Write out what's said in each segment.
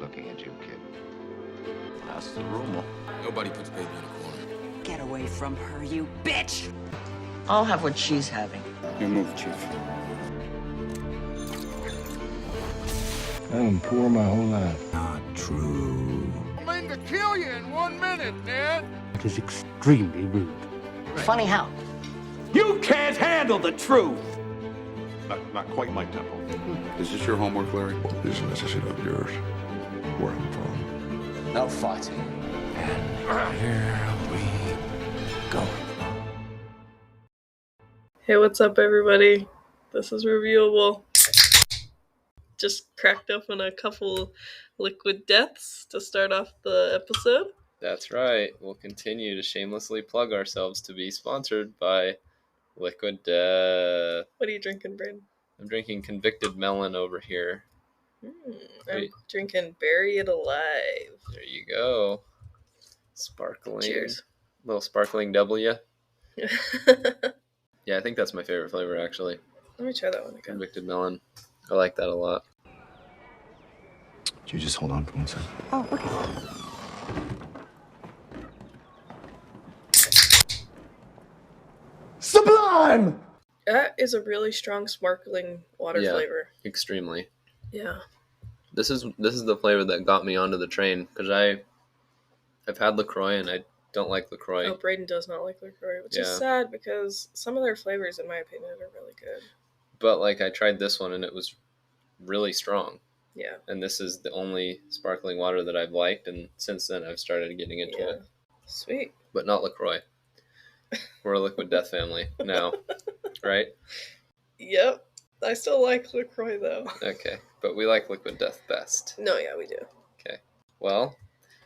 looking at you, kid. That's the rumor. Nobody puts baby in a corner. Get away from her, you bitch! I'll have what she's having. You move, Chief. I've been poor my whole life. Not true. I mean to kill you in 1 minute, Ned. It is extremely rude. Funny how? You can't handle the truth. Not quite my tempo. Is this your homework, Larry? This is a necessity of yours. Where I'm from. No fighting. And here we go. Hey, what's up, everybody? This is Reviewable. Just cracked open a couple liquid deaths to start off the episode. That's right. We'll continue to shamelessly plug ourselves to be sponsored by Liquid Death. What are you drinking, Braden? I'm drinking Convicted Melon over here. I'm drinking Bury It Alive. There you go. Sparkling. Cheers. Little sparkling W. Yeah, I think that's my favorite flavor, actually. Let me try that one again. Convicted Melon. I like that a lot. You just hold on for 1 second. Oh, okay. Sublime! That is a really strong sparkling water flavor. Extremely. Yeah. This is the flavor that got me onto the train, because I've had LaCroix and I don't like LaCroix. Oh, Braden does not like LaCroix, which is sad because some of their flavors, in my opinion, are really good. But like I tried this one and it was really strong. Yeah. And this is the only sparkling water that I've liked, and since then I've started getting into it. Sweet. But not LaCroix. We're a Liquid Death family now, right? Yep. I still like LaCroix, though. Okay, but we like Liquid Death best. No, yeah, we do. Okay. Well,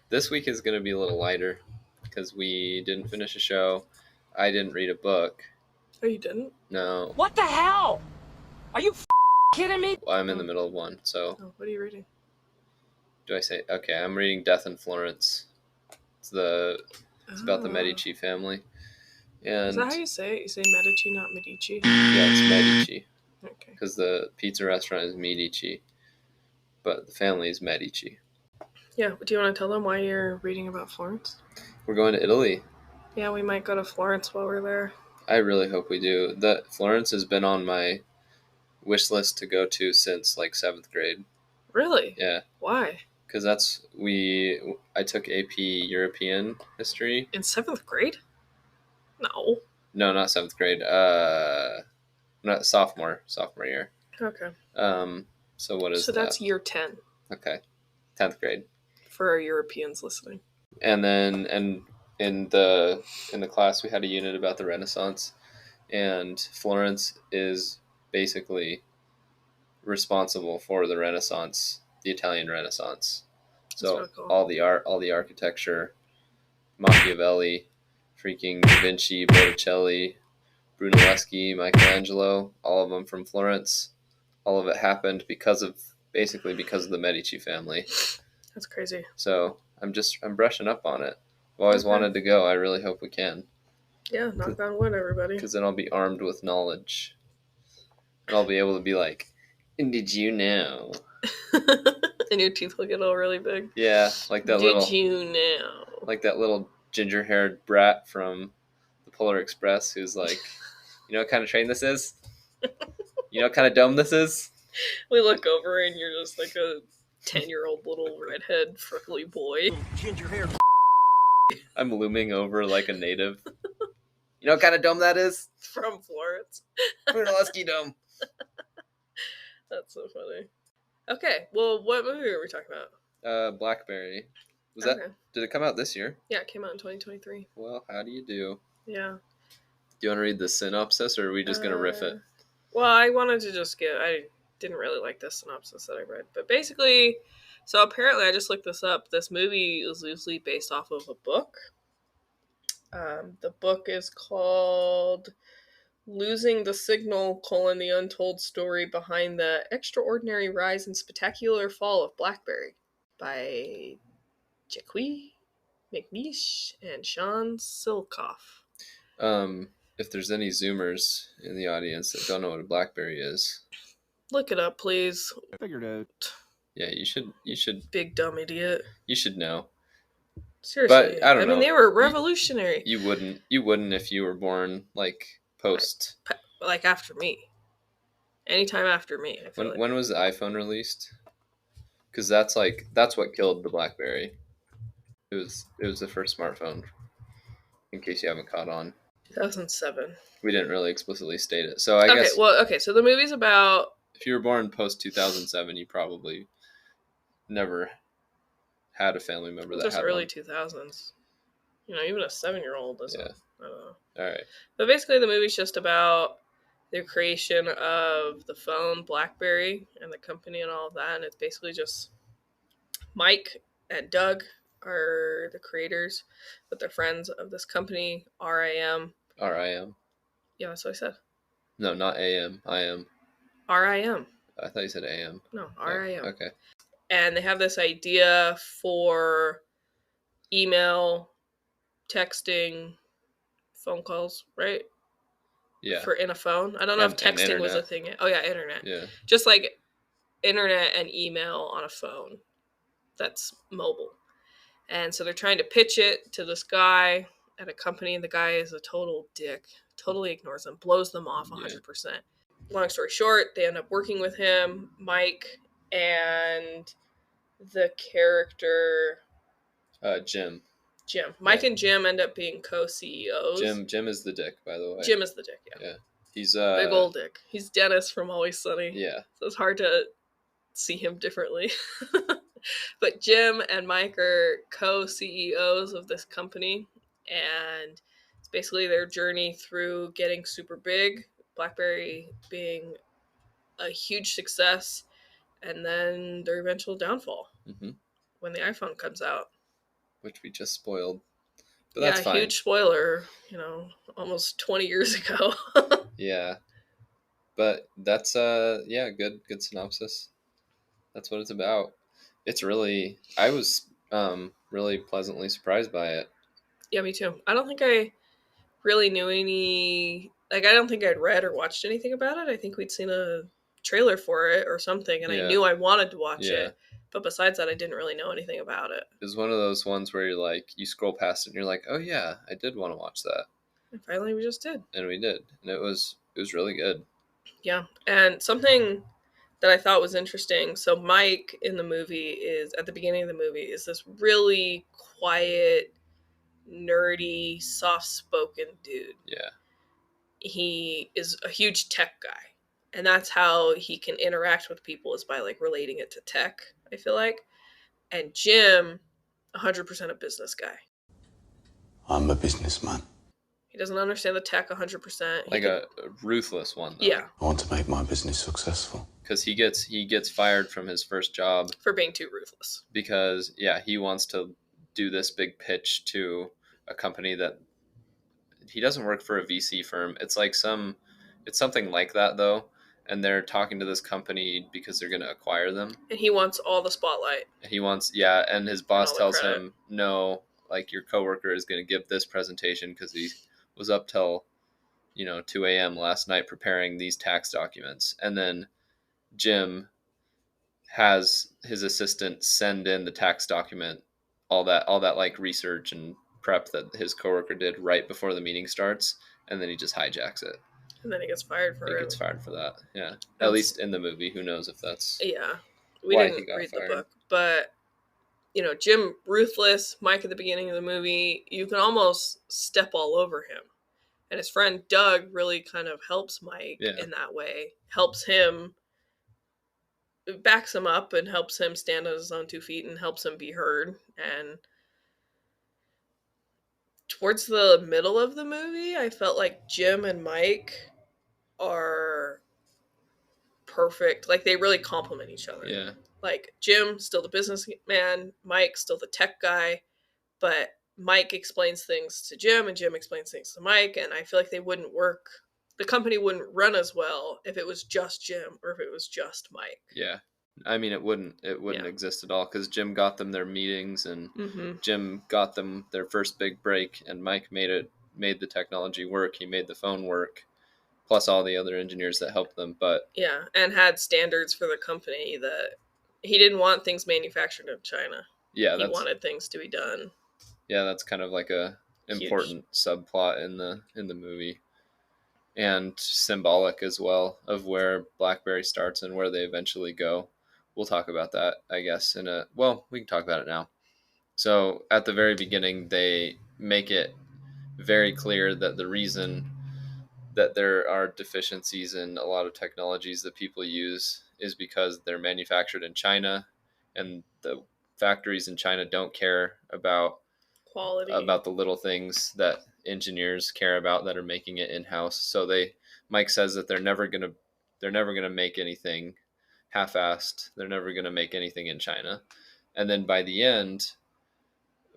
this week is going to be a little lighter because we didn't finish a show. I didn't read a book. Oh, you didn't? No. What the hell? Are you kidding me? Well, I'm in the middle of one, so... Oh, what are you reading? Do I say... Okay, I'm reading Death in Florence. It's about the Medici family. And is that how you say it? You say Medici, not Medici? Yeah, it's Medici. Okay. Because the pizza restaurant is Medici, but the family is Medici. Yeah, do you want to tell them why you're reading about Florence? We're going to Italy. Yeah, we might go to Florence while we're there. I really hope we do. Florence has been on my wish list to go to since like 7th grade. Really? Yeah. Why? Because I took AP European history. In 7th grade? No. No, not 7th grade. Not sophomore year. Okay. So what is that? So that's year 10. Okay. 10th grade. For our Europeans listening. And then in the class we had a unit about the Renaissance, and Florence is basically responsible for the Renaissance, the Italian Renaissance. So really cool. all the art, all the architecture, Machiavelli, freaking Da Vinci, Botticelli, Brunelleschi, Michelangelo, all of them from Florence. All of it happened because of the Medici family. That's crazy. So I'm brushing up on it. I've always wanted to go. I really hope we can. Yeah, knock on wood, everybody. Because then I'll be armed with knowledge. And I'll be able to be like, and did you know? And your teeth will get all really big. Yeah, like that Did you know? Like that little ginger-haired brat from the Polar Express who's like, you know what kind of train this is? You know what kind of dome this is? We look over and you're just like a 10-year-old little redhead freckly boy. Ginger hair. I'm looming over like a native. You know what kind of dome that is? From Florence. Brunelleschi dome. That's so funny. Okay, well, what movie are we talking about? Blackberry. Okay. Did it come out this year? Yeah, it came out in 2023. Well, how do you do? Yeah. Do you want to read the synopsis, or are we just going to riff it? Well, I wanted to just I didn't really like the synopsis that I read. But basically, so apparently I just looked this up. This movie is loosely based off of a book. The book is called Losing the Signal, the Untold Story Behind the Extraordinary Rise and Spectacular Fall of Blackberry by Jacques McNeish and Sean Silkoff. If there's any Zoomers in the audience that don't know what a Blackberry is, look it up, please. I figured out. Yeah, you should Big dumb idiot. you should know. Seriously. But I don't know. mean, they were revolutionary. You wouldn't if you were born like post. Like after me. Anytime after me. I feel When was the iPhone released? Because that's what killed the BlackBerry. It was the first smartphone. In case you haven't caught on, 2007. we didn't really explicitly state it. So I guess So the movie's about. if you were born post 2007, you probably never had a family member that Just had early one. 2000s. Even a 7-year-old doesn't. Yeah. I don't know. All right. But basically, the movie's just about the creation of the phone Blackberry and the company and all of that. And it's basically just Mike and Doug are the creators, but they're friends of this company, RIM. RIM. Yeah, that's what I said. No, not AM. I am. RIM. I thought you said AM. No, RIM. Oh, okay. And they have this idea for email, texting, phone calls, right? Yeah. For in a phone. I don't know if And texting was a internet. thing yet. Oh yeah, internet. Yeah. Just like internet and email on a phone that's mobile. And so they're trying to pitch it to this guy at a company, and the guy is a total dick. Totally ignores them, blows them off 100%. Long story short, they end up working with him, Mike, and the character Jim. Mike and Jim end up being co-CEOs. Jim is the dick, by the way. Jim is the dick, yeah. He's big old dick. He's Dennis from Always Sunny. Yeah. So it's hard to see him differently. But Jim and Mike are co-CEOs of this company, and it's basically their journey through getting super big, BlackBerry being a huge success, and then their eventual downfall when the iPhone comes out. Which we just spoiled. But that's fine. Huge spoiler, almost 20 years ago. Yeah. But that's good synopsis. That's what it's about. It's really I was really pleasantly surprised by it. Yeah, me too. I don't think I really knew any I don't think I'd read or watched anything about it. I think we'd seen a trailer for it or something, and I knew I wanted to watch it. But besides that, I didn't really know anything about it. It was one of those ones where you're like, you scroll past it and you're like, oh yeah, I did want to watch that. And finally we just did. And we did. And it was really good. Yeah. And something that I thought was interesting. So Mike in the movie is, at the beginning of the movie, is this really quiet, nerdy, soft-spoken dude. Yeah. He is a huge tech guy. And that's how he can interact with people, is by relating it to tech, I feel like. And Jim, 100% a business guy. I'm a businessman. He doesn't understand the tech 100%. Like a ruthless one, though. Yeah. I want to make my business successful. Because he gets fired from his first job. For being too ruthless. Because, he wants to do this big pitch to a company that he doesn't work for a VC firm. It's something like that, though. And they're talking to this company because they're going to acquire them. And he wants all the spotlight. And his boss tells him, no, your coworker is going to give this presentation because he was up till, 2 a.m. last night preparing these tax documents. And then Jim has his assistant send in the tax document, all that research and prep that his coworker did right before the meeting starts. And then he just hijacks it. And then he gets fired for it. He gets fired for that, yeah. At least in the movie. Who knows if that's we why didn't he got read fired. the book. But, Jim, ruthless, Mike at the beginning of the movie, you can almost step all over him. And his friend Doug really kind of helps Mike in that way. Helps him, backs him up and helps him stand on his own 2 feet and helps him be heard. And towards the middle of the movie, I felt like Jim and Mike are perfect. They really complement each other. Yeah. Jim, still the businessman, Mike, still the tech guy, but Mike explains things to Jim and Jim explains things to Mike, and I feel like they wouldn't work. The company wouldn't run as well if it was just Jim or if it was just Mike. Yeah. I mean, it wouldn't exist at all because Jim got them their meetings and Jim got them their first big break, and Mike made the technology work. He made the phone work, plus all the other engineers that helped them. But and had standards for the company that he didn't want things manufactured in China. Yeah, He wanted things to be done. Yeah, that's kind of like a important subplot in the movie, and symbolic as well of where BlackBerry starts and where they eventually go. We'll talk about that, I guess, we can talk about it now. So at the very beginning, they make it very clear that the reason that there are deficiencies in a lot of technologies that people use is because they're manufactured in China, and the factories in China don't care about quality, about the little things that engineers care about that are making it in-house. So Mike says that they're never gonna make anything half-assed. They're never gonna make anything in China. And then by the end,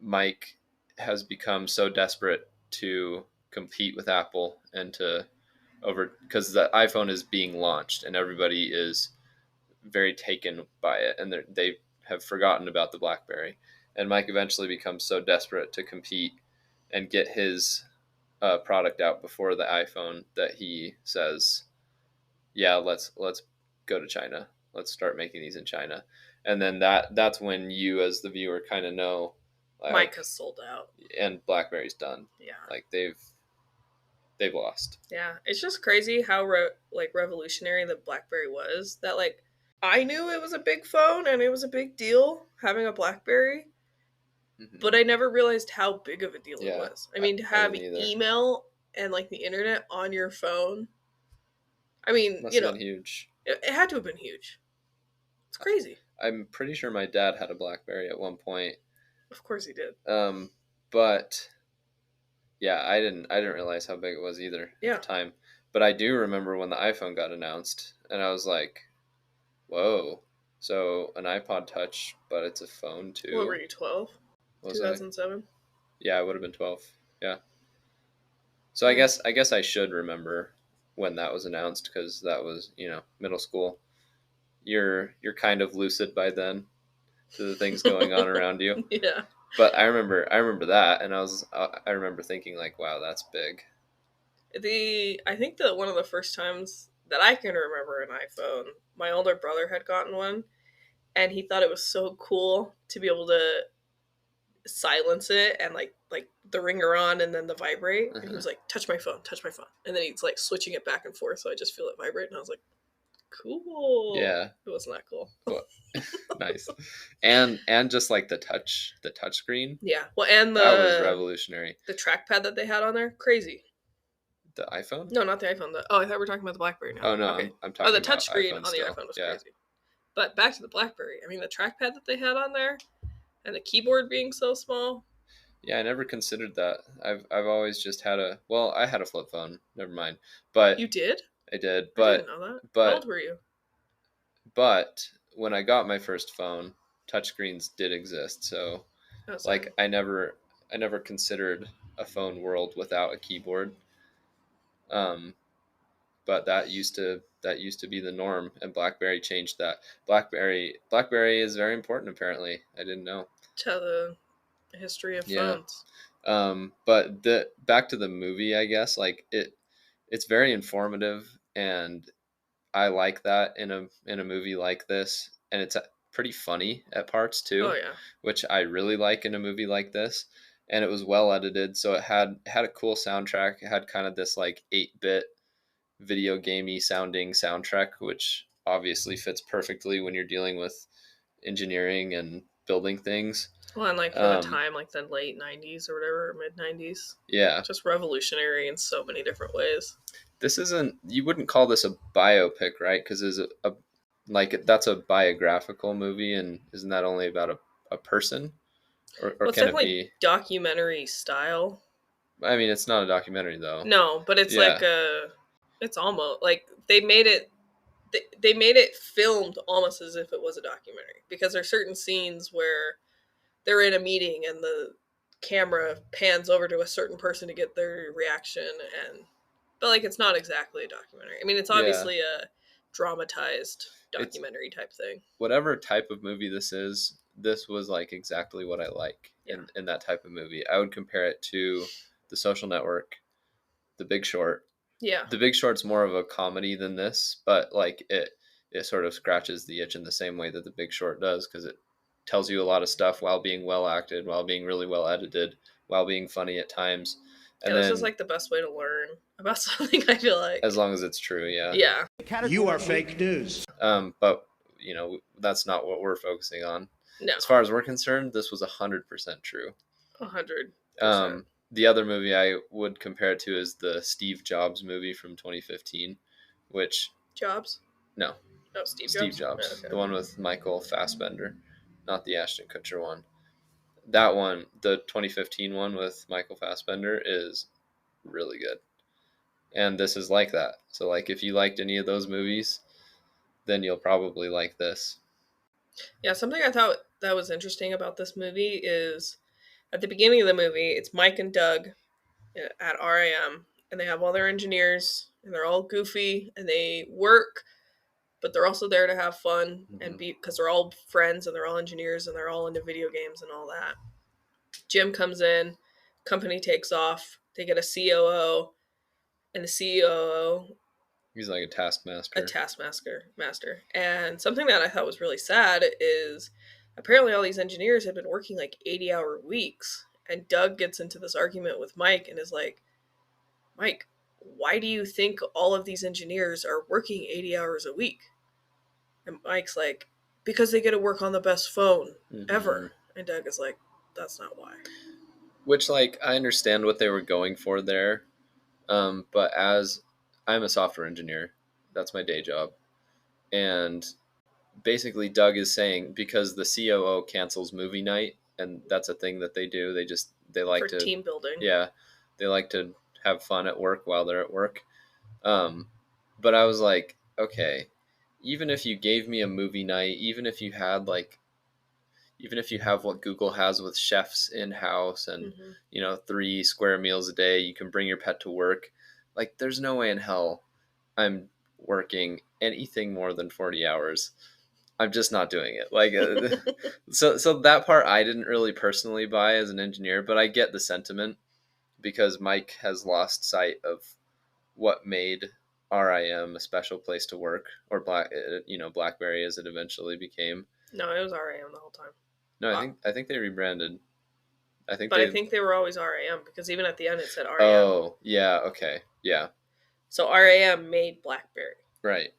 Mike has become so desperate to compete with Apple and because the iPhone is being launched and everybody is very taken by it, and they have forgotten about the BlackBerry. And Mike eventually becomes so desperate to compete and get his product out before the iPhone that he says, "Yeah, let's go to China. Let's start making these in China." And then that's when you, as the viewer, kind of know, like, Mike has sold out, and BlackBerry's done. Yeah, like they've lost. Yeah, it's just crazy how revolutionary the BlackBerry was. That like I knew it was a big phone and it was a big deal having a BlackBerry, but I never realized how big of a deal it was. I mean, to have email and like the internet on your phone. I mean, Must have been huge. It had to have been huge. It's crazy. I'm pretty sure my dad had a BlackBerry at one point. Of course he did. But yeah, I didn't realize how big it was either at the time. But I do remember when the iPhone got announced, and I was like, "Whoa!" So an iPod Touch, but it's a phone too. What were you, 12? 2007? Yeah, I would have been 12. Yeah. So I guess I should remember when that was announced, because that was, middle school. You're kind of lucid by then to the things going on around you. Yeah. But I remember that, and I remember thinking like, wow, that's big. I think that one of the first times that I can remember an iPhone, my older brother had gotten one, and he thought it was so cool to be able to silence it and like the ringer on and then the vibrate. And he was like, touch my phone. And then he's like switching it back and forth, so I just feel it vibrate, and I was like, cool. Yeah. It wasn't that cool. Nice. And just like the touch screen. Yeah. Well, and that was revolutionary. The trackpad that they had on there, crazy. The iPhone? No, not the iPhone. I thought we were talking about the BlackBerry now. Oh no, okay. I'm talking the about touch screen on the iPhone was crazy. But back to the BlackBerry. I mean, the trackpad that they had on there, and the keyboard being so small. Yeah, I never considered that. I've always just had I had a flip phone. Never mind. But you did? I did. But I didn't know that. But how old were you? But when I got my first phone, touchscreens did exist. So like I never considered a phone world without a keyboard. But that used to be the norm, and BlackBerry changed that. BlackBerry is very important, apparently. I didn't know. To the history of phones. But back to the movie, I guess, like it's very informative, and I like that in a movie like this, and it's pretty funny at parts too. Oh yeah. Which I really like in a movie like this. And it was well edited, so it had a cool soundtrack. It had kind of this like 8-bit video gamey sounding soundtrack, which obviously fits perfectly when you're dealing with engineering and building things. Well, and like for the time, like the late 90s or whatever, mid 90s. Yeah. Just revolutionary in so many different ways. You wouldn't call this a biopic, right? Because that's a biographical movie, and isn't that only about a person? Or it's can definitely it be documentary style? I mean, it's not a documentary though. No, but it's it's almost like they made it filmed almost as if it was a documentary, because there's certain scenes where they're in a meeting and the camera pans over to a certain person to get their reaction, but like it's not exactly a documentary. I mean, it's obviously a dramatized documentary type thing. Whatever type of movie this was like exactly what I like in that type of movie. I would compare it to The Social Network, The Big Short. Yeah. The Big Short's more of a comedy than this, but like it sort of scratches the itch in the same way that The Big Short does, because it tells you a lot of stuff while being well acted, while being really well edited, while being funny at times. And this then, is like the best way to learn about something, I feel like. as long as it's true, yeah. Yeah. You are fake news. But that's not what we're focusing on. No. As far as we're concerned, this was 100% true. 100%. The other movie I would compare it to is the Steve Jobs movie from 2015, which... Jobs? No. Oh, Steve Steve Jobs? Jobs. Okay. The one with Michael Fassbender, not the Ashton Kutcher one. That one, the 2015 one with Michael Fassbender, is really good. And this is like that. So, like, if you liked any of those movies, then you'll probably like this. Yeah, something I thought that was interesting about this movie is at the beginning of the movie, it's Mike and Doug at RAM, and they have all their engineers, and they're all goofy, and they work, but they're also there to have fun and be, because they're all friends, and they're all engineers, and they're all into video games and all that. Jim comes in, company takes off, they get a COO, and the COO... He's like a taskmaster. Master. And something that I thought was really sad is apparently all these engineers have been working like 80-hour weeks. And Doug gets into this argument with Mike and is like, Mike, why do you think all of these engineers are working 80 hours a week? And Mike's like, because they get to work on the best phone ever. And Doug is like, that's not why. Which, like, I understand what they were going for there. But as I'm a software engineer, that's my day job. And basically Doug is saying, because the COO cancels movie night, and that's a thing that they do. They like for team building. Yeah. They like to have fun at work while they're at work. But I was like, okay, even if you gave me a movie night, even if you have what Google has with chefs in-house and, 3 square meals a day, you can bring your pet to work. Like, there's no way in hell I'm working anything more than 40 hours. I'm just not doing it. Like, so that part I didn't really personally buy as an engineer, but I get the sentiment because Mike has lost sight of what made RIM a special place to work, or Blackberry as it eventually became. No, it was RAM the whole time. No, I think they rebranded. I think they were always RAM because even at the end it said RAM. Oh, yeah, okay. Yeah. So RAM made Blackberry. Right.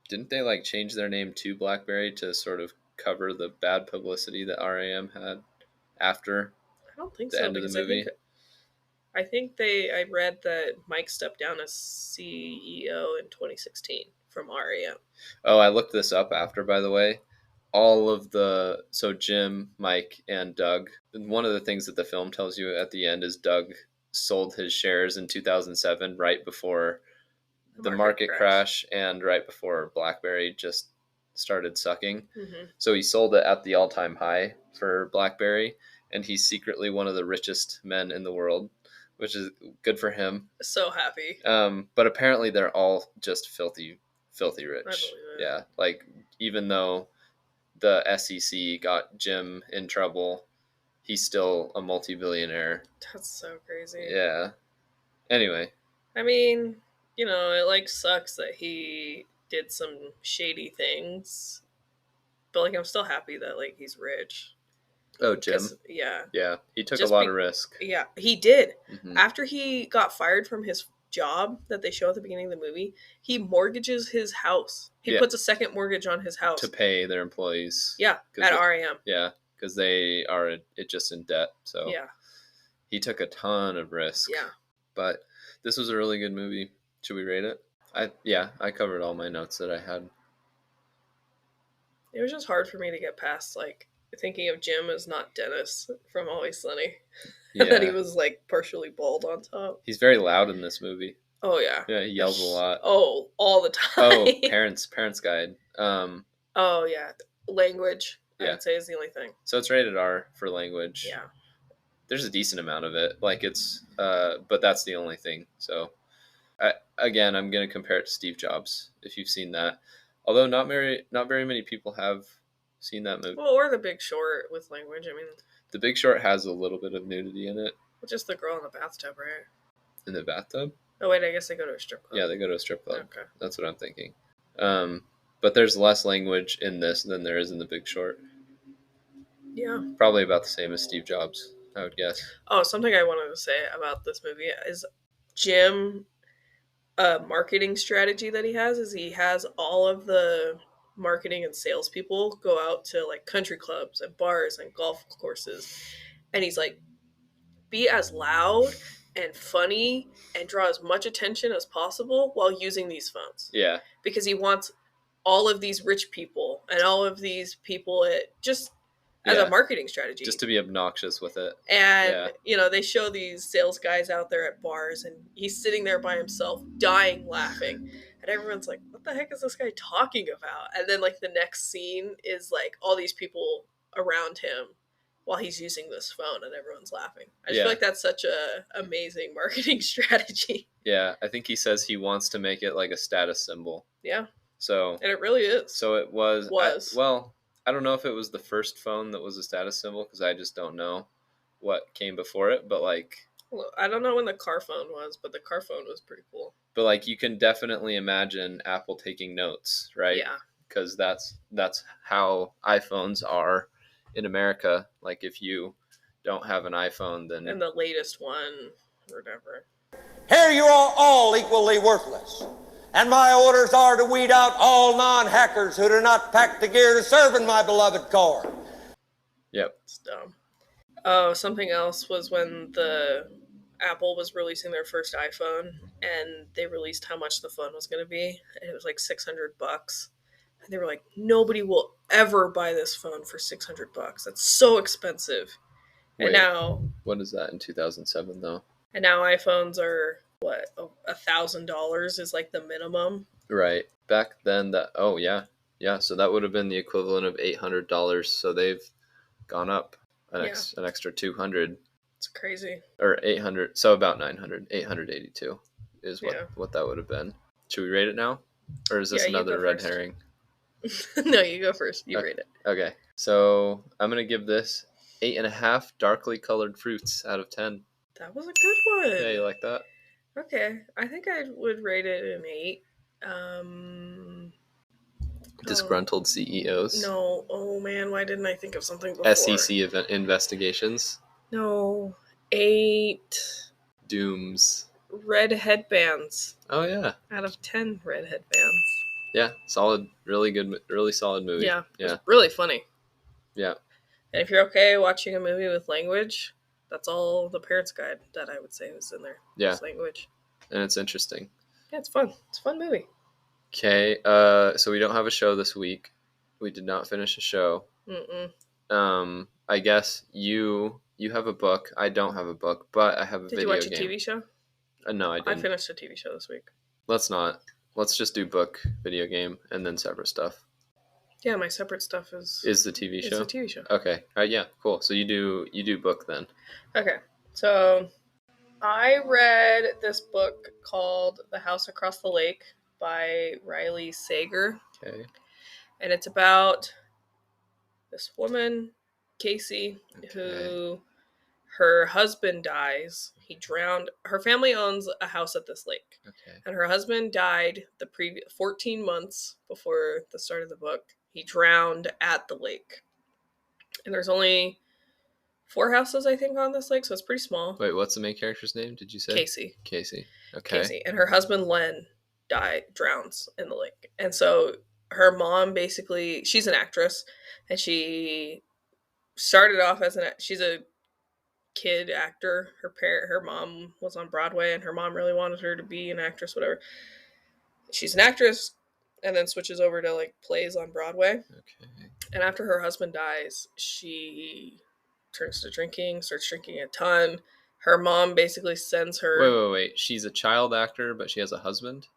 Didn't they like change their name to Blackberry to sort of cover the bad publicity that RAM had after I don't think the end of the movie? I read that Mike stepped down as CEO in 2016 from RAM. Oh, I looked this up after, by the way. So Jim, Mike, and Doug, one of the things that the film tells you at the end is Doug sold his shares in 2007, right before the market crash and right before Blackberry just started sucking. So he sold it at the all-time high for Blackberry, and he's secretly one of the richest men in the world, which is good for him. So happy. But apparently they're all just filthy rich. I believe it. Yeah, like even though the SEC got Jim in trouble, he's still a multi-billionaire. That's so crazy. Yeah. Anyway. I mean, it like sucks that he did some shady things, but like I'm still happy that like he's rich. Oh, Jim. Yeah, he took a lot of risk. Yeah, he did. After he got fired from his job that they show at the beginning of the movie, he mortgages his house. He puts a second mortgage on his house to pay their employees. Yeah, at RAM. Yeah, because they are just in debt. So yeah, he took a ton of risk. Yeah, but this was a really good movie. Should we rate it? I covered all my notes that I had. It was just hard for me to get past like thinking of Jim as not Dennis from Always Sunny. Yeah. And that he was like partially bald on top. He's very loud in this movie. Oh yeah. Yeah, he yells a lot. Oh, all the time. Oh, Parents Guide. Oh yeah, language. Yeah. I would say is the only thing. So it's rated R for language. Yeah. There's a decent amount of it. Like it's, but that's the only thing. So, I'm gonna compare it to Steve Jobs if you've seen that. Although not very many people have seen that movie. Well, or The Big Short with language. I mean, The Big Short has a little bit of nudity in it. Just the girl in the bathtub, right? In the bathtub? Oh wait, I guess they go to a strip club. Yeah, they go to a strip club. Okay. That's what I'm thinking. But there's less language in this than there is in The Big Short. Yeah. Probably about the same as Steve Jobs, I would guess. Oh, something I wanted to say about this movie is Jim. Marketing strategy that he has all of the marketing and salespeople go out to like country clubs and bars and golf courses, and he's like, be as loud and funny and draw as much attention as possible while using these phones. Yeah. Because he wants all of these rich people and all of these people just as a marketing strategy. Just to be obnoxious with it. And, they show these sales guys out there at bars, and he's sitting there by himself, dying laughing. And everyone's like, what the heck is this guy talking about? And then, like, the next scene is, like, all these people around him while he's using this phone, and everyone's laughing. I just feel like that's such a amazing marketing strategy. Yeah, I think he says he wants to make it like a status symbol. Yeah. So. And it really is. So it was. I don't know if it was the first phone that was a status symbol, because I just don't know what came before it, but like... Well, I don't know when the car phone was, but the car phone was pretty cool. But like, you can definitely imagine Apple taking notes, right? Yeah. Because that's how iPhones are in America. Like, if you don't have an iPhone, then... And the latest one, or whatever. Here you are all equally worthless. And my orders are to weed out all non-hackers who do not pack the gear to serve in my beloved car. Yep. It's dumb. Oh, something else was when the Apple was releasing their first iPhone, and they released how much the phone was going to be, and it was like $600. And they were like, nobody will ever buy this phone for $600. That's so expensive. Wait, and now... What is that in 2007, though? And now iPhones are... what, $1,000 is like the minimum. Right. Back then, so that would have been the equivalent of $800. So they've gone up an extra $200. It's crazy. Or 800, so about 900. 882 is what that would have been. Should we rate it now, or is this another red herring? No, you go first. You rate it. Okay, so I'm gonna give this 8.5 darkly colored fruits out of 10. That was a good one. Yeah, you like that? Okay, I think I would rate it an 8. Disgruntled CEOs. No, oh man, why didn't I think of something before? SEC investigations. No, 8. Dooms. Red headbands. Oh yeah. Out of 10 red headbands. Yeah, solid, really good, really solid movie. Yeah, it's really funny. Yeah. And if you're okay watching a movie with language, that's all the parents' guide that I would say was in there. Yeah. Just language. And it's interesting. Yeah, it's fun. It's a fun movie. Okay, so we don't have a show this week. We did not finish a show. I guess you have a book. I don't have a book, but I have a video game. Did you watch a TV show? No, I didn't. I finished a TV show this week. Let's not. Let's just do book, video game, and then separate stuff. Yeah, my separate stuff is the TV show. It's the TV show. Okay. Yeah. Cool. So you do book then. Okay. So I read this book called The House Across the Lake by Riley Sager. Okay. And it's about this woman, Casey, who her husband dies. He drowned. Her family owns a house at this lake. Okay. And her husband died the previous 14 months before the start of the book. He drowned at the lake. And there's only 4 houses, I think, on this lake, so it's pretty small. Wait, what's the main character's name? Did you say? Casey. Okay. Casey. And her husband, Len, drowns in the lake. And so her mom basically, she's an actress, and she started off as she's a kid actor. Her mom was on Broadway, and her mom really wanted her to be an actress, whatever. She's an actress, and then switches over to like plays on Broadway. Okay. And after her husband dies, she turns to drinking, starts drinking a ton. Her mom basically sends her... Wait. She's a child actor, but she has a husband?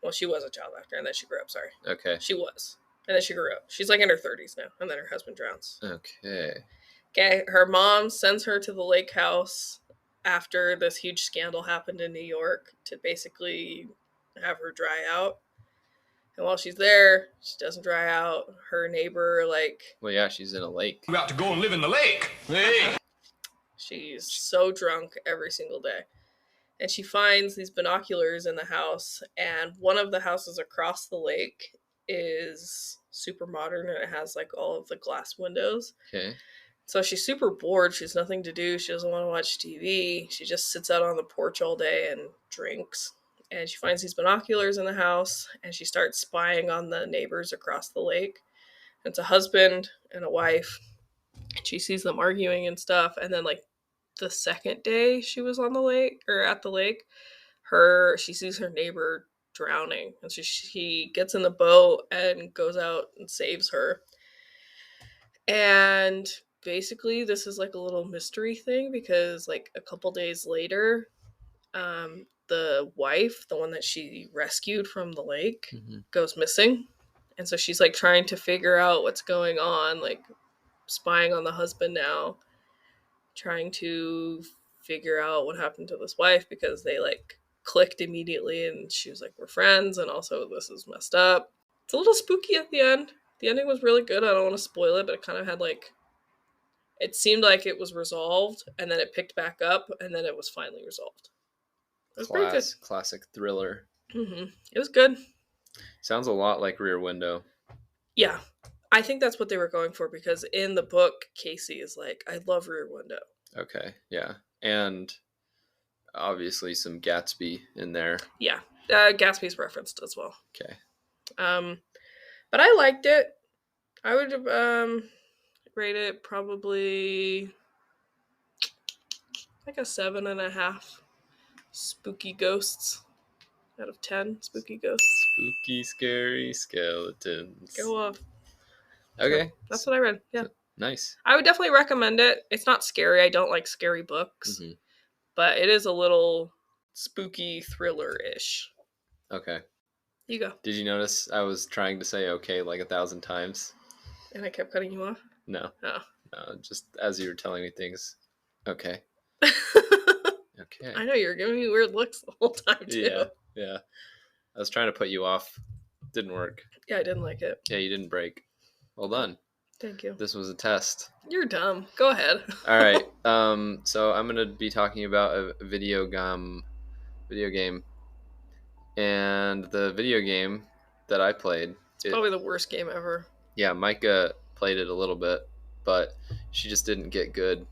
Well, she was a child actor, and then she grew up, sorry. Okay. She was. And then she grew up. She's like in her 30s now, and then her husband drowns. Okay, her mom sends her to the lake house after this huge scandal happened in New York to basically have her dry out. And while she's there, she doesn't dry out. Her neighbor, Well, yeah, she's in a lake. You got to go and live in the lake. Hey. She's so drunk every single day. and she finds these binoculars in the house, and one of the houses across the lake is super modern, and it has like all of the glass windows. Okay. So she's super bored. She has nothing to do. She doesn't want to watch TV. She just sits out on the porch all day and drinks. And she finds these binoculars in the house, and she starts spying on the neighbors across the lake. It's a husband and a wife. And she sees them arguing and stuff. And then, like, the second day she was on the lake, or at the lake, she sees her neighbor drowning. And so she gets in the boat and goes out and saves her. And basically, this is like a little mystery thing, because like a couple days later, the wife, the one that she rescued from the lake, goes missing. And so she's like trying to figure out what's going on, like spying on the husband now, trying to figure out what happened to this wife, because they like clicked immediately, and she was like, we're friends, and also this is messed up. It's a little spooky at the end. The ending was really good. I don't want to spoil it, but it kind of had like, it seemed like it was resolved, and then it picked back up, and then it was finally resolved. It was pretty good. Classic thriller. It was good. Sounds a lot like Rear Window. Yeah. I think that's what they were going for, because in the book, Casey is like, I love Rear Window. Okay, yeah. And obviously some Gatsby in there. Yeah. Gatsby's referenced as well. Okay. But I liked it. I would rate it probably like a 7.5 spooky ghosts out of 10 spooky ghosts. Spooky, scary skeletons. Go off. Okay. So that's what I read. Yeah. Nice. I would definitely recommend it. It's not scary. I don't like scary books. But it is a little spooky thriller-ish. Okay. You go. Did you notice I was trying to say okay like 1,000 times? And I kept cutting you off? No. Oh. No, just as you were telling me things. Okay. Okay. I know, you were giving me weird looks the whole time, too. Yeah. I was trying to put you off. Didn't work. Yeah, I didn't like it. Yeah, you didn't break. Well done. Thank you. This was a test. You're dumb. Go ahead. All right. So I'm gonna be talking about a video game, and the video game that I played. It's probably the worst game ever. Yeah, Micah played it a little bit, but she just didn't get good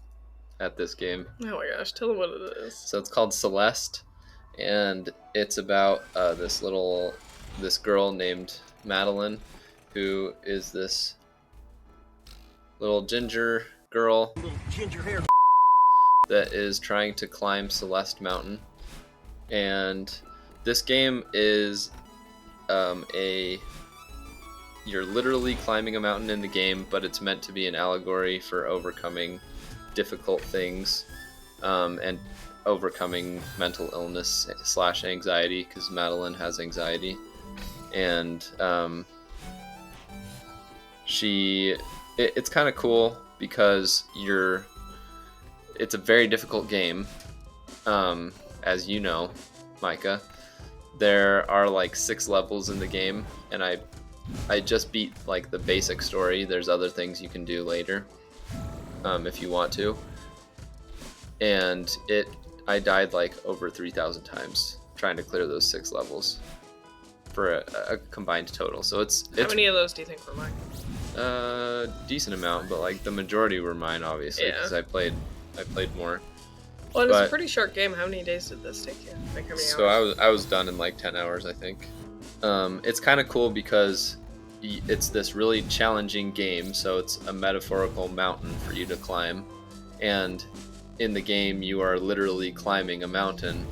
at this game. Oh my gosh, tell them what it is. So it's called Celeste, and it's about this girl named Madeline, who is this little ginger girl that is trying to climb Celeste Mountain. And this game is you're literally climbing a mountain in the game, but it's meant to be an allegory for overcoming difficult things and overcoming mental illness / anxiety, because Madeline has anxiety. And it's kind of cool because it's a very difficult game, as you know, Micah. There are like 6 levels in the game, and I just beat like the basic story. There's other things you can do later if you want to. And I died like over 3,000 times trying to clear those 6 levels for a combined total. So it's how many of those do you think were mine? Decent amount, but like the majority were mine, obviously, because I played more. Well, it's a pretty short game. How many days did this take you? Like how many hours? I was done in like 10 hours, I think. It's kind of cool because it's this really challenging game, so it's a metaphorical mountain for you to climb, and in the game you are literally climbing a mountain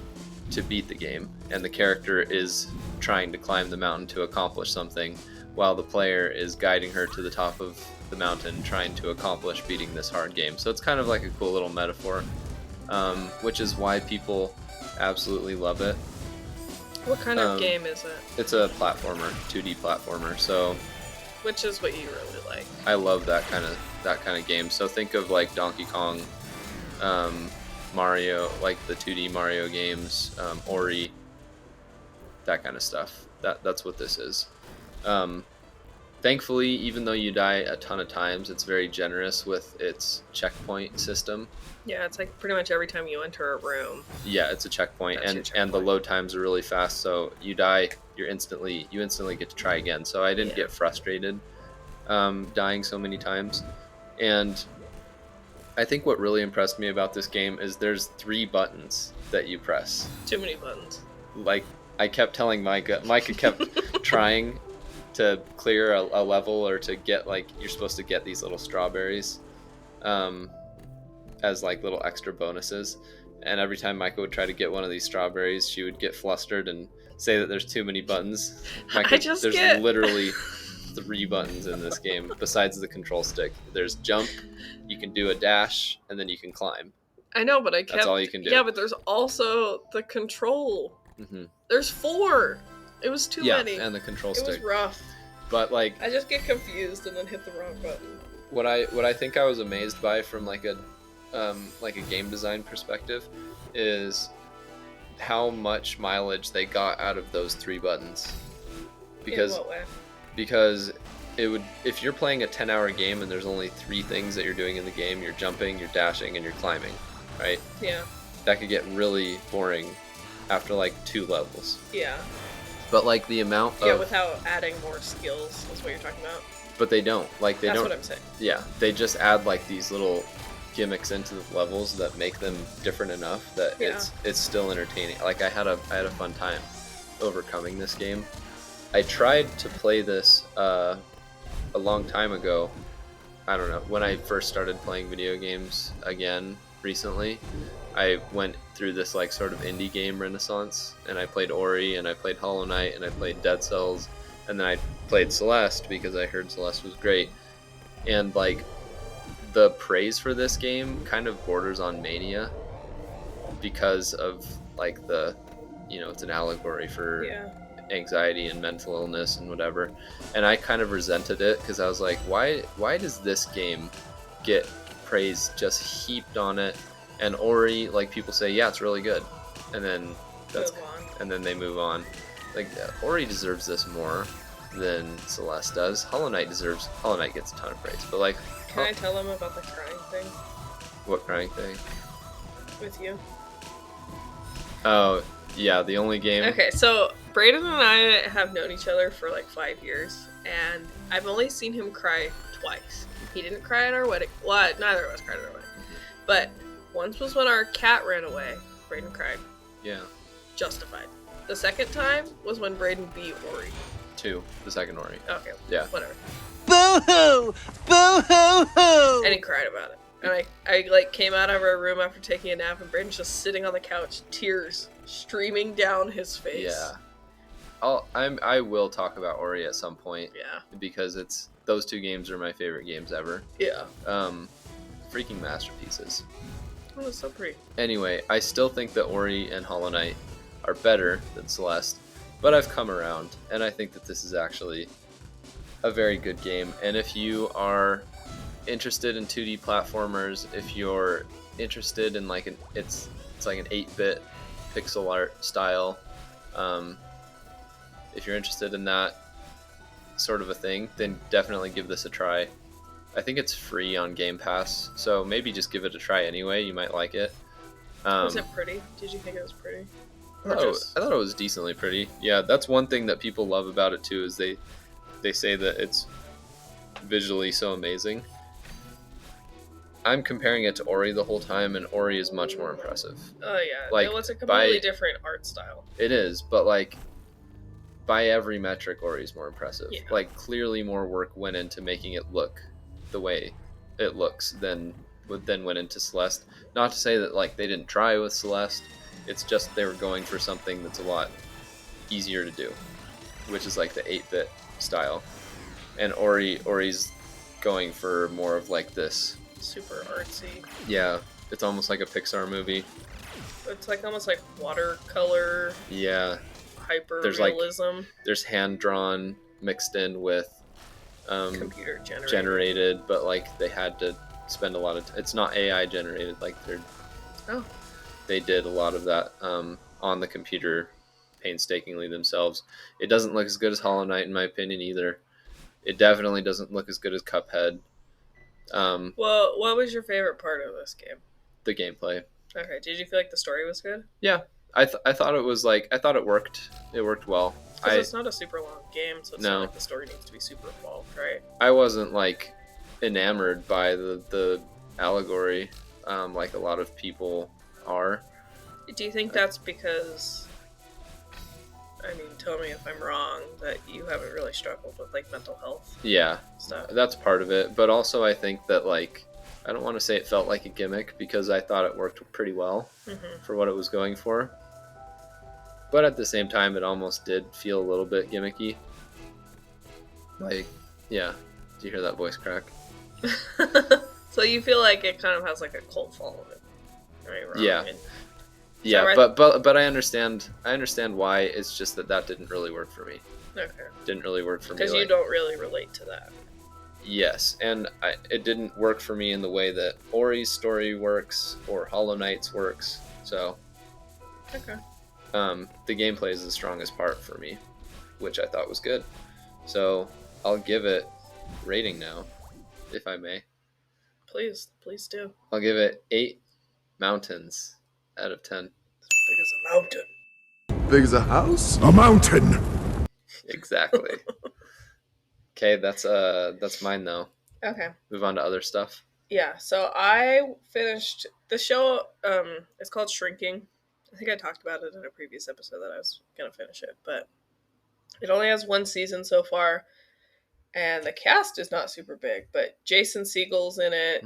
to beat the game, and the character is trying to climb the mountain to accomplish something, while the player is guiding her to the top of the mountain trying to accomplish beating this hard game. So it's kind of like a cool little metaphor, which is why people absolutely love it. What kind of game is it? It's a platformer, 2D platformer. So, which is what you really like. I love that kind of game. So think of like Donkey Kong, Mario, like the 2D Mario games, Ori, that kind of stuff. That's what this is. thankfully, even though you die a ton of times, it's very generous with its checkpoint system. Yeah, it's like pretty much every time you enter a room. Yeah, it's a checkpoint, That's your and checkpoint. the load times are really fast. So you die, you instantly get to try again. So I didn't get frustrated dying so many times. And I think what really impressed me about this game is there's 3 buttons that you press. Too many buttons. Like, I kept telling Micah kept trying to clear a level or to get, like, you're supposed to get these little strawberries as like little extra bonuses. And every time Micah would try to get one of these strawberries, she would get flustered and say that there's too many buttons. Micah, there's literally 3 buttons in this game besides the control stick. There's jump, you can do a dash, and then you can climb. I know, but That's all you can do. Yeah, but there's also the control. Mm-hmm. There's 4. It was too many. Yeah, and the control stick. stick. It was rough. But like, I just get confused and then hit the wrong button. What I think I was amazed by from like a game design perspective is how much mileage they got out of those 3 buttons. Because In what way? Because it would, if you're playing a 10-hour game and there's only 3 things that you're doing in the game, you're jumping, you're dashing, and you're climbing, right? Yeah. That could get really boring after like 2 levels. Yeah. But like the amount of... Yeah, without adding more skills is what you're talking about. But they don't. Like, That's what I'm saying. Yeah, they just add like these little gimmicks into the levels that make them different enough that it's still entertaining. Like, I had a fun time overcoming this game. I tried to play this a long time ago. I don't know, when I first started playing video games again recently. I went through this like sort of indie game renaissance, and I played Ori, and I played Hollow Knight, and I played Dead Cells, and then I played Celeste because I heard Celeste was great. And like, the praise for this game kind of borders on mania because of like the, you know, it's an allegory for anxiety and mental illness and whatever. And I kind of resented it because I was like, why does this game get praise just heaped on it? And Ori, like, people say, yeah, it's really good, and then they move on. Like, Ori deserves this more than Celeste does. Hollow Knight gets a ton of praise, but like, can I tell them about the crying thing? What crying thing? With you. Oh, yeah, the only game. Okay, so Braden and I have known each other for like 5 years, and I've only seen him cry twice. He didn't cry at our wedding. Well, neither of us cried at our wedding. But once was when our cat ran away. Braden cried. Yeah. Justified. The second time was when Braden beat Ori. 2. The second Ori. Okay. Yeah. Whatever. Boo-hoo! Boo-hoo-hoo! And he cried about it. And I like came out of our room after taking a nap, and Braden's just sitting on the couch, tears streaming down his face. Yeah. I will talk about Ori at some point. Yeah. Because those 2 games are my favorite games ever. Yeah. Freaking masterpieces. Oh, it's so pretty. Anyway, I still think that Ori and Hollow Knight are better than Celeste, but I've come around, and I think that this is actually a very good game. And if you are interested in 2D platformers, if you're interested in like it's like an 8-bit pixel art style, if you're interested in that sort of a thing, then definitely give this a try. I think it's free on Game Pass, so maybe just give it a try anyway. You might like it. Was it pretty? Did you think it was pretty? I thought it was decently pretty. Yeah, that's one thing that people love about it too, is they say that it's visually so amazing. I'm comparing it to Ori the whole time, and Ori is much more impressive. Oh yeah, like, it was a completely different art style. It is, but like, by every metric, Ori is more impressive. Yeah. Like, clearly more work went into making it look the way it looks than went into Celeste. Not to say that like they didn't try with Celeste, it's just they were going for something that's a lot easier to do, which is like the 8-bit style. And Ori's going for more of like this super artsy. Yeah, it's almost like a Pixar movie. It's like almost like watercolor. Yeah. Hyper there's realism. Like, there's hand drawn mixed in with computer generated, but like they had to spend a lot of it's not AI generated, like they did a lot of that on the computer painstakingly themselves. It doesn't look as good as Hollow Knight in my opinion either, It definitely doesn't look as good as Cuphead. Well, what was your favorite part of this game? The gameplay. Okay, did you feel like the story was good? Yeah, I thought it was like, I thought it worked. It worked well. Because it's not a super long game, so it's No. not like the story needs to be super involved, right? I wasn't like enamored by the allegory, like a lot of people are. Do you think that's because, I mean, tell me if I'm wrong, that you haven't really struggled with like mental health Yeah, stuff? that's part of it. But also I think that, like, I don't want to say it felt like a gimmick because I thought it worked pretty well for what it was going for. But at the same time, it almost did feel a little bit gimmicky. Like, yeah. Did you hear that voice crack? So you feel like it kind of has like a cult following, right? Yeah. And Yeah, right? but I understand why. It's just that didn't really work for me. Okay. Didn't really work for me. Because you don't really relate to that. Yes, and it didn't work for me in the way that Ori's story works or Hollow Knight's works. So, Okay. the gameplay is the strongest part for me, which I thought was good. So I'll give it rating now, if I may. Please do. I'll give it 8 mountains out of 10. Big as a mountain. Big as a house? A mountain! Exactly. Okay, that's mine though. Okay. Move on to other stuff. Yeah, so I finished the show. It's called Shrinking. I think I talked about it in a previous episode that I was gonna finish it, but it only has 1 season so far, and the cast is not super big. But Jason Segel's in it.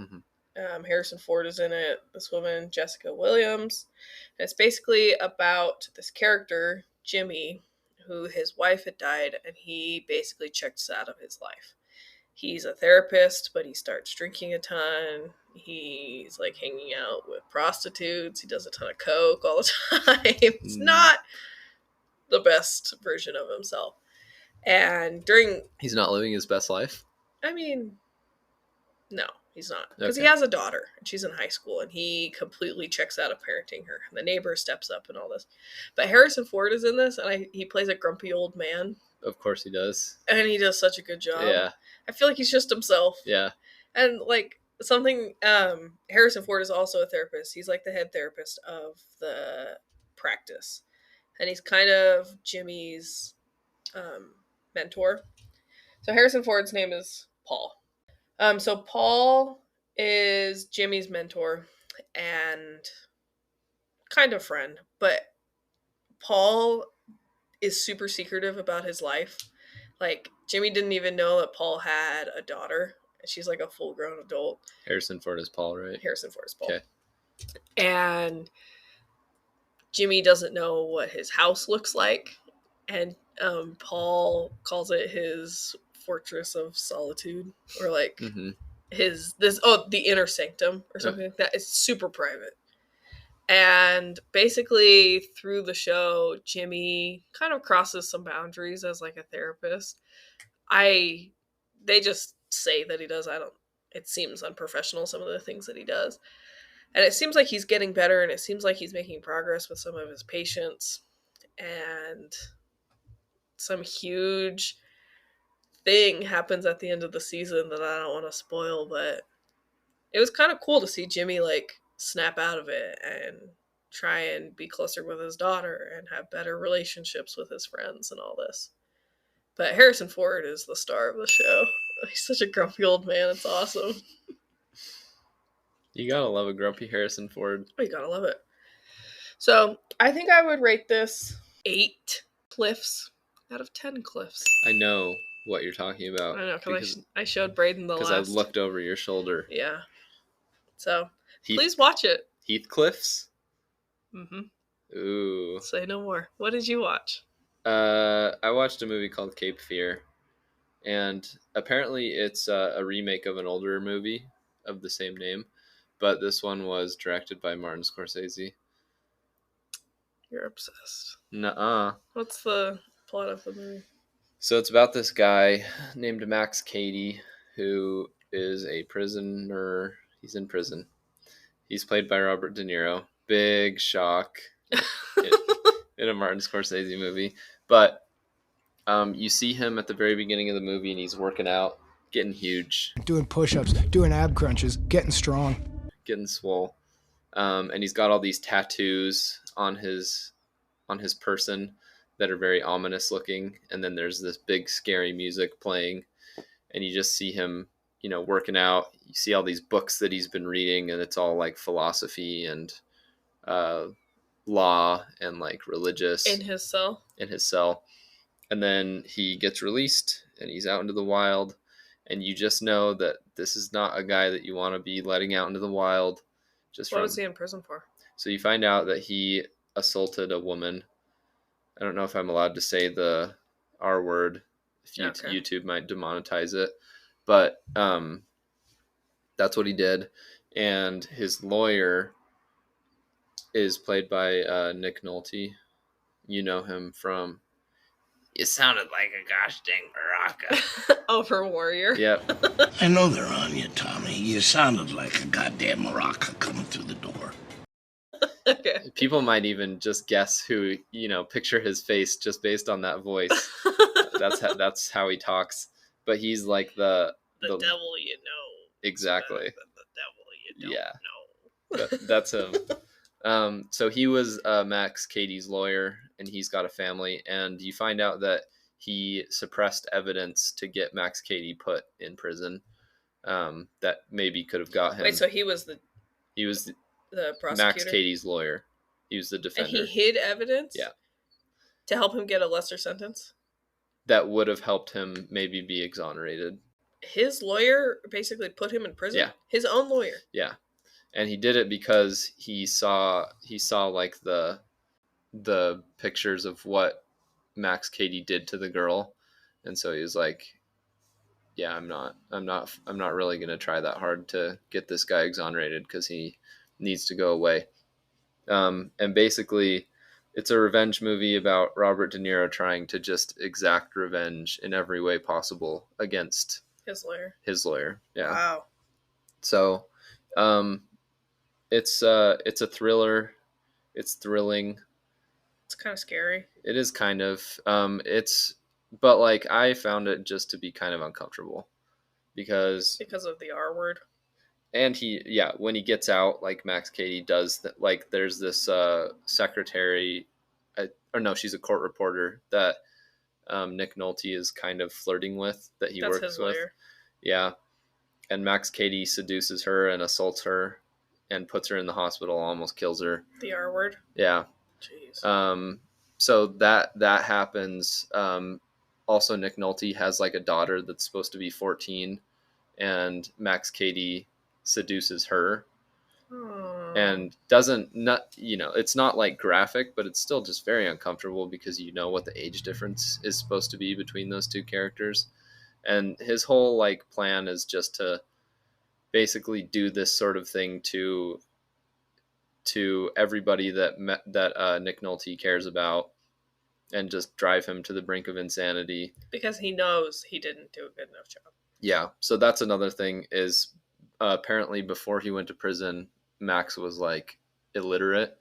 Harrison Ford is in it. This woman, Jessica Williams. And it's basically about this character, Jimmy, who his wife had died, and he basically checks out of his life. He's a therapist, but he starts drinking a ton. He's like hanging out with prostitutes. He does a ton of coke all the time. He's not the best version of himself. And he's not living his best life. I mean, no, he's not. Because he Okay. has a daughter, and she's in high school, and he completely checks out of parenting her. And the neighbor steps up and all this. But Harrison Ford is in this, and he plays a grumpy old man. Of course he does. And he does such a good job. Yeah. I feel like he's just himself. Yeah. And like something, Harrison Ford is also a therapist. He's like the head therapist of the practice. And he's kind of Jimmy's mentor. So Harrison Ford's name is Paul. So Paul is Jimmy's mentor and kind of friend, but Paul is super secretive about his life. Like, Jimmy didn't even know that Paul had a daughter, and she's like a full-grown adult. Harrison Ford is Paul, right? Harrison Ford is Paul. Okay. And Jimmy doesn't know what his house looks like, and Paul calls it his fortress of solitude, or like the inner sanctum or something like that. It's super private. And basically through the show, Jimmy kind of crosses some boundaries as like a therapist. They just say that he does. It seems unprofessional, some of the things that he does. And it seems like he's getting better, and it seems like he's making progress with some of his patients. And some huge thing happens at the end of the season that I don't want to spoil, but it was kind of cool to see Jimmy like snap out of it and try and be closer with his daughter and have better relationships with his friends and all this. But Harrison Ford is the star of the show. He's such a grumpy old man. It's awesome. You gotta love a grumpy Harrison Ford. Oh, you gotta love it. So I think I would rate this 8 cliffs out of 10 cliffs. I know what you're talking about. I know, because I showed Braden the last. Because I looked over your shoulder. Yeah. So please watch it. Heathcliffs? Mm-hmm. Ooh. Say no more. What did you watch? I watched a movie called Cape Fear, and apparently it's a remake of an older movie of the same name, but this one was directed by Martin Scorsese. You're obsessed. Nuh-uh. What's the plot of the movie? So it's about this guy named Max Cady, who is a prisoner. He's in prison. He's played by Robert De Niro. Big shock in a Martin Scorsese movie. But You see him at the very beginning of the movie, and he's working out, getting huge, doing push-ups, doing ab crunches, getting strong, getting swole, and he's got all these tattoos on his person that are very ominous looking. And then there's this big scary music playing, and you just see him, working out. You see all these books that he's been reading, and it's all like philosophy and law and like religious. In his cell. And then he gets released, and he's out into the wild, and you just know that this is not a guy that you want to be letting out into the wild. What was he in prison for? So you find out that he assaulted a woman. I don't know if I'm allowed to say the R word. If YouTube might demonetize it. But that's what he did. And his lawyer is played by Nick Nolte. You know him from... You sounded like a gosh dang maraca. Over Warrior. Yep. I know they're on you, Tommy. You sounded like a goddamn maraca coming through the door. Okay. People might even just guess who, picture his face just based on that voice. That's how he talks. But he's like the devil you know. Exactly. The devil you don't know. That's him. So he was Max Cady's lawyer, and he's got a family, and you find out that he suppressed evidence to get Max Cady put in prison. That maybe could have got him. Wait, so he was the prosecutor? Max Cady's lawyer. He was the defender. And he hid evidence? Yeah. To help him get a lesser sentence? That would have helped him maybe be exonerated. His lawyer basically put him in prison? Yeah. His own lawyer? Yeah. And he did it because he saw like the pictures of what Max Cady did to the girl. And so he was like, yeah, I'm not really going to try that hard to get this guy exonerated because he needs to go away. And basically it's a revenge movie about Robert De Niro trying to just exact revenge in every way possible against his lawyer. Yeah. Wow. So, it's a thriller. It's thrilling. It's kind of scary. It is kind of, but like I found it just to be kind of uncomfortable because of the R word. And when he gets out, like Max Cady does that, like there's this secretary, or no, she's a court reporter that Nick Nolte is kind of flirting with, that he works his with. Lawyer. Yeah. And Max Cady seduces her and assaults her and puts her in the hospital, almost kills her. The R word? Yeah. Jeez. So that happens. Also Nick Nolte has like a daughter that's supposed to be 14, and Max Cady seduces her. And it's not like graphic, but it's still just very uncomfortable because what the age difference is supposed to be between those two characters. And his whole like plan is just to basically do this sort of thing to everybody that Nick Nolte cares about, and just drive him to the brink of insanity because he knows he didn't do a good enough job. Yeah. So that's another thing is apparently before he went to prison, Max was like illiterate,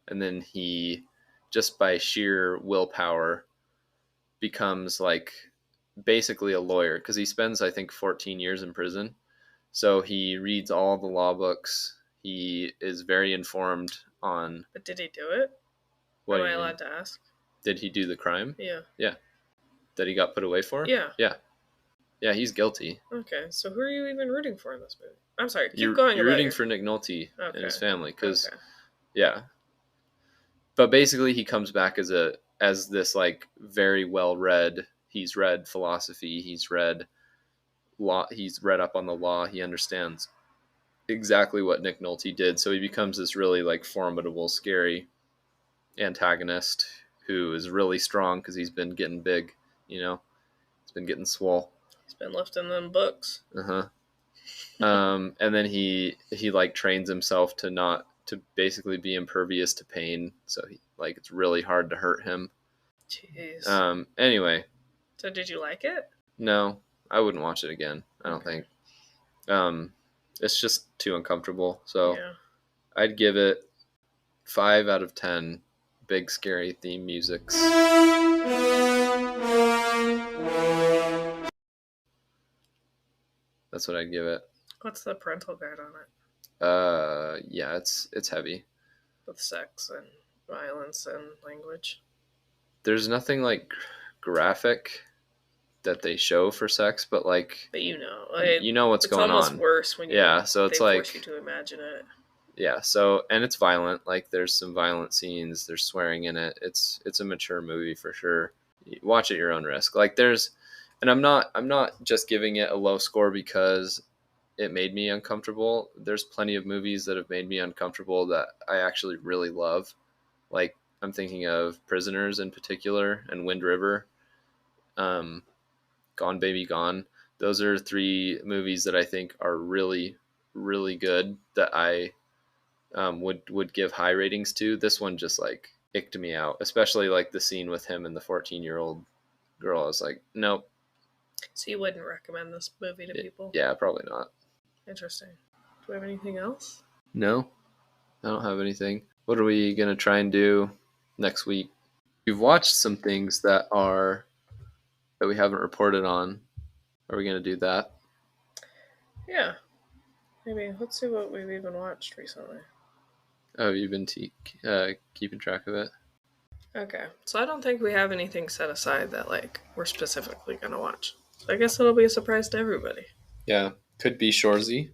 and then he just by sheer willpower becomes like basically a lawyer because he spends I think 14 years in prison. So he reads all the law books. He is very informed on... But did he do it? Am I allowed to ask? Did he do the crime? Yeah. Yeah. That he got put away for? Yeah. Yeah. Yeah, he's guilty. Okay, so who are you even rooting for in this movie? I'm sorry, You're going. Rooting for Nick Nolte and his family because, okay. Yeah. But basically he comes back as this like very well-read, he's read philosophy, he's read law, he's read up on the law, he understands exactly what Nick Nolte did, so he becomes this really like formidable, scary antagonist who is really strong because he's been getting big, he's been getting swole, he's been lifting them books. And then he like trains himself to basically be impervious to pain, so he like it's really hard to hurt him. Jeez. Anyway, so did you like it? No, I wouldn't watch it again. I don't think. It's just too uncomfortable. So yeah. I'd give it 5 out of 10 big scary theme musics. That's what I'd give it. What's the parental guide on it? Yeah, it's heavy. With sex and violence and language. There's nothing like graphic that they show for sex, but like, but you know what's going on. It's almost worse when so it's they like force you to imagine it. Yeah, so and it's violent. Like there's some violent scenes. There's swearing in it. It's a mature movie for sure. Watch at your own risk. Like and I'm not just giving it a low score because it made me uncomfortable. There's plenty of movies that have made me uncomfortable that I actually really love. Like I'm thinking of Prisoners in particular and Wind River, Gone Baby Gone. Those are 3 movies that I think are really, really good that I would give high ratings to. This one just like icked me out, especially like the scene with him and the 14-year-old girl. I was like, nope. So you wouldn't recommend this movie to people? Yeah, probably not. Interesting. Do we have anything else? No, I don't have anything. What are we going to try and do next week? We've watched some things that we haven't reported on. Are we going to do that? Yeah. Maybe. Let's see what we've even watched recently. Oh, you've been keeping track of it? Okay. So I don't think we have anything set aside that like we're specifically going to watch. So I guess it'll be a surprise to everybody. Yeah. Could be Shoresy.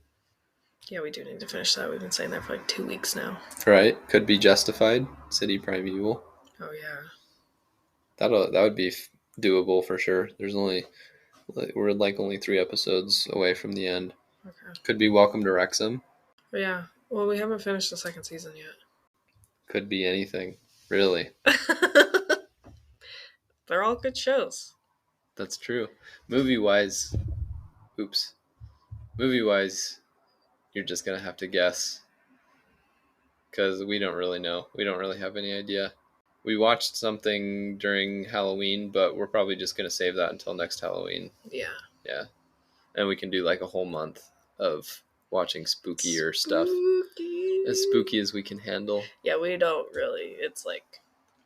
Yeah, we do need to finish that. We've been saying that for like 2 weeks now. Right. Could be Justified. City Primeval. Oh, yeah. That would be doable for sure. We're like only 3 episodes away from the end. Okay. Could be Welcome to Wrexham. Oh, yeah. Well, we haven't finished the 2nd season yet. Could be anything. Really. They're all good shows. That's true. Movie-wise, you're just going to have to guess. Because we don't really know. We don't really have any idea. We watched something during Halloween, but we're probably just going to save that until next Halloween. Yeah. Yeah. And we can do like a whole month of watching spookier stuff. As spooky as we can handle. Yeah, we don't really. It's like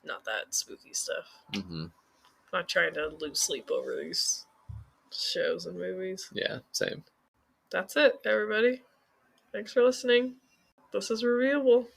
not that spooky stuff. Mm-hmm. Not trying to lose sleep over these shows and movies. Yeah, same. That's it, everybody. Thanks for listening. This is Reviewable.